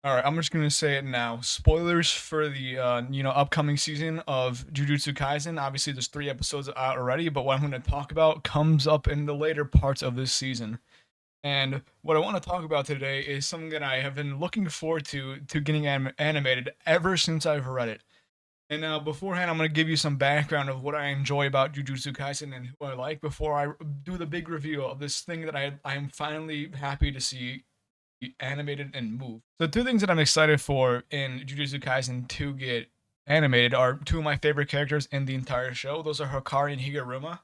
All right, I'm just gonna say it now. Spoilers for the upcoming season of Jujutsu Kaisen. Obviously, there's 3 episodes out already, but what I'm going to talk about comes up in the later parts of this season. And what I want to talk about today is something that I have been looking forward to getting animated ever since I've read it. And now, beforehand, I'm going to give you some background of what I enjoy about Jujutsu Kaisen and who I like before I do the big reveal of this thing that I am finally happy to see animated and move. So two things that I'm excited for in Jujutsu Kaisen to get animated are two of my favorite characters in the entire show. Those are Hikari and Higuruma.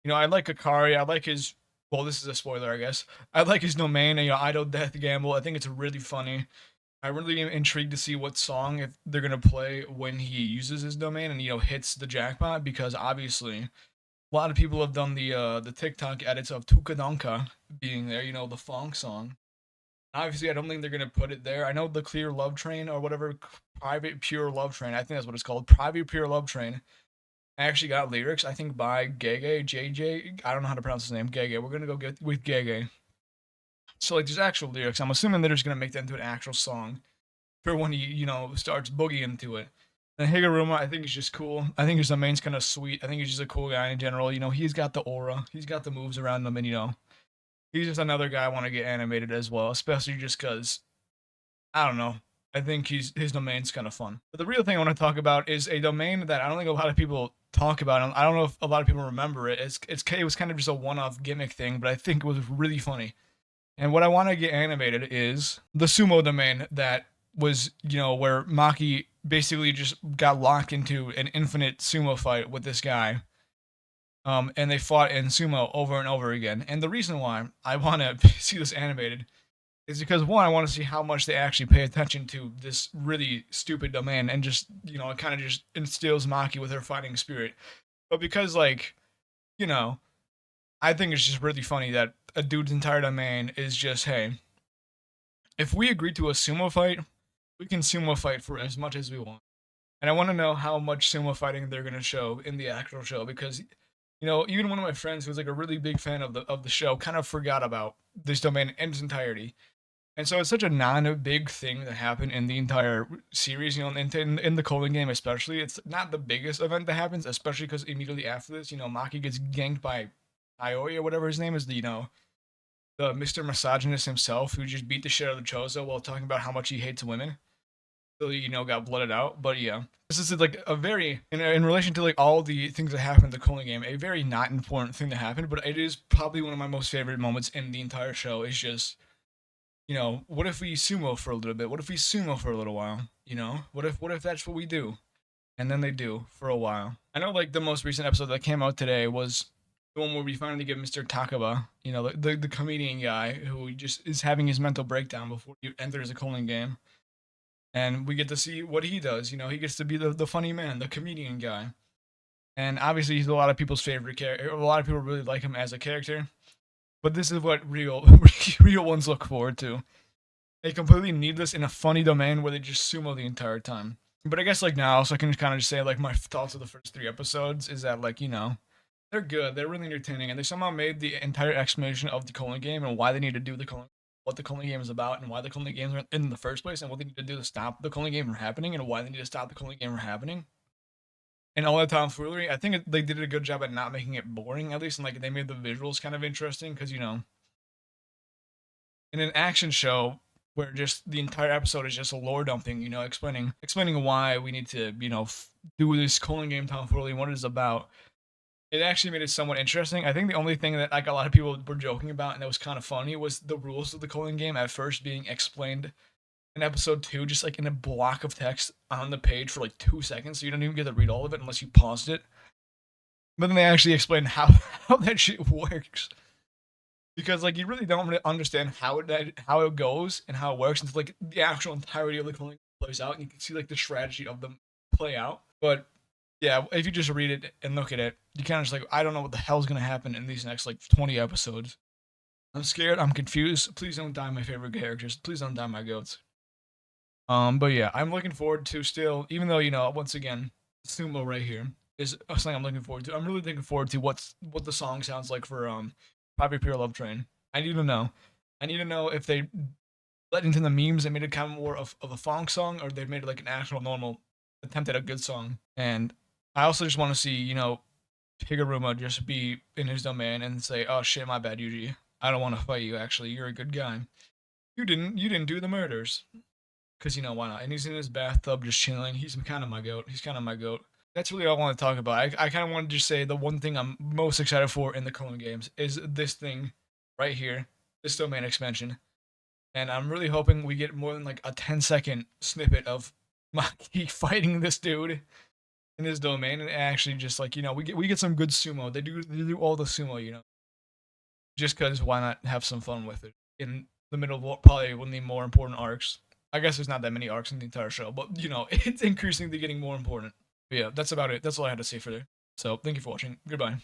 I like Hikari. I like his. Well, this is a spoiler, I guess. I like his domain. Idle Death Gamble. I think it's really funny. I really am intrigued to see what song if they're gonna play when he uses his domain and hits the jackpot because obviously a lot of people have done the TikTok edits of Tukadonka being there. The funk song. Obviously, I don't think they're gonna put it there. I know the Clear Love Train or whatever, Private Pure Love Train. I think that's what it's called. Private Pure Love Train. I actually got lyrics. I think by Gege JJ. I don't know how to pronounce his name. Gege. We're gonna go get with Gege. So like, there's actual lyrics. I'm assuming they're just gonna make that into an actual song for when he starts boogieing to it. And Higuruma, I think he's just cool. I think his domain's kind of sweet. I think he's just a cool guy in general. He's got the aura. He's got the moves around him, and he's just another guy I want to get animated as well, especially just because I don't know. I think his domain's kind of fun. But the real thing I want to talk about is a domain that I don't think a lot of people talk about. I don't know if a lot of people remember it. It was kind of just a one-off gimmick thing, but I think it was really funny. And what I want to get animated is the sumo domain that was where Maki basically just got locked into an infinite sumo fight with this guy. And they fought in sumo over and over again. And the reason why I want to see this animated is because one, I want to see how much they actually pay attention to this really stupid domain, and just it kind of just instills Maki with her fighting spirit. But because you know, I think it's just really funny that a dude's entire domain is just, hey, if we agree to a sumo fight, we can sumo fight for as much as we want. And I want to know how much sumo fighting they're gonna show in the actual show because even one of my friends who's like a really big fan of the show kind of forgot about this domain in its entirety. And so it's such a non-big thing that happened in the entire series, in the Colon game especially. It's not the biggest event that happens, especially because immediately after this, Maki gets ganked by Ioi or whatever his name is, the Mr. Misogynist himself, who just beat the shit out of the Chozo while talking about how much he hates women. So got blooded out. But yeah, this is like a very in relation to like all the things that happened in the Colon game, a very not important thing that happened, but it is probably one of my most favorite moments in the entire show. Is just what if we sumo for a little bit? What if we sumo for a little while? What if that's what we do? And then they do for a while. I know like the most recent episode that came out today was the one where we finally get Mr. Takaba, the comedian guy who just is having his mental breakdown before he enters a Colon game. And we get to see what he does. He gets to be the funny man, the comedian guy. And obviously he's a lot of people's favorite character. A lot of people really like him as a character. But this is what real real ones look forward to. They completely needless in a funny domain where they just sumo the entire time. But I guess like now, so I can kind of just say like my thoughts of the first 3 episodes is that they're good, they're really entertaining, and they somehow made the entire explanation of the Colon game and why they need to do the Colon, what the Colon game is about, and why the Colon games are in the first place, and what they need to do to stop the Colon game from happening, and why they need to stop the Colon game from happening. And all that tomfoolery, I think they did a good job at not making it boring, at least, and like they made the visuals kind of interesting because in an action show where just the entire episode is just a lore dumping, explaining why we need to, do this Colon game tomfoolery and what it is about. It actually made it somewhat interesting. I think the only thing that like a lot of people were joking about and that was kind of funny was the rules of the Colon game at first being explained in episode 2, just like in a block of text on the page for like 2 seconds, so you don't even get to read all of it unless you paused it. But then they actually explained how how that shit works because like you really don't really understand how it goes and how it works until like the actual entirety of the Colon plays out, and you can see like the strategy of them play out. But yeah, if you just read it and look at it, you kind of just like, I don't know what the hell's gonna happen in these next like 20 episodes. I'm scared. I'm confused. Please don't die my favorite characters. Please don't die my goats. But yeah, I'm looking forward to still, even though once again, Sumo right here is something I'm looking forward to. I'm really looking forward to what the song sounds like for Private Pure Love Train. I need to know. I need to know if they let into the memes and made it kind of more of a funk song, or they made it like an actual normal attempt at a good song. And I also just want to see, Higuruma just be in his domain and say, "Oh shit, my bad, Yuji. I don't want to fight you. Actually, you're a good guy. You didn't do the murders." Because why not? And he's in his bathtub just chilling. He's kind of my goat. He's kind of my goat. That's really all I want to talk about. I kind of want to just say the one thing I'm most excited for in the Clone games is this thing right here, this domain expansion. And I'm really hoping we get more than like a 10-second snippet of Maki fighting this dude in his domain, and actually just like we get some good sumo. They do all the sumo. Just because why not have some fun with it in the middle of probably one of the more important arcs. I guess there's not that many arcs in the entire show, but it's increasingly getting more important. But yeah, that's about it. That's all I had to say for there. So thank you for watching. Goodbye.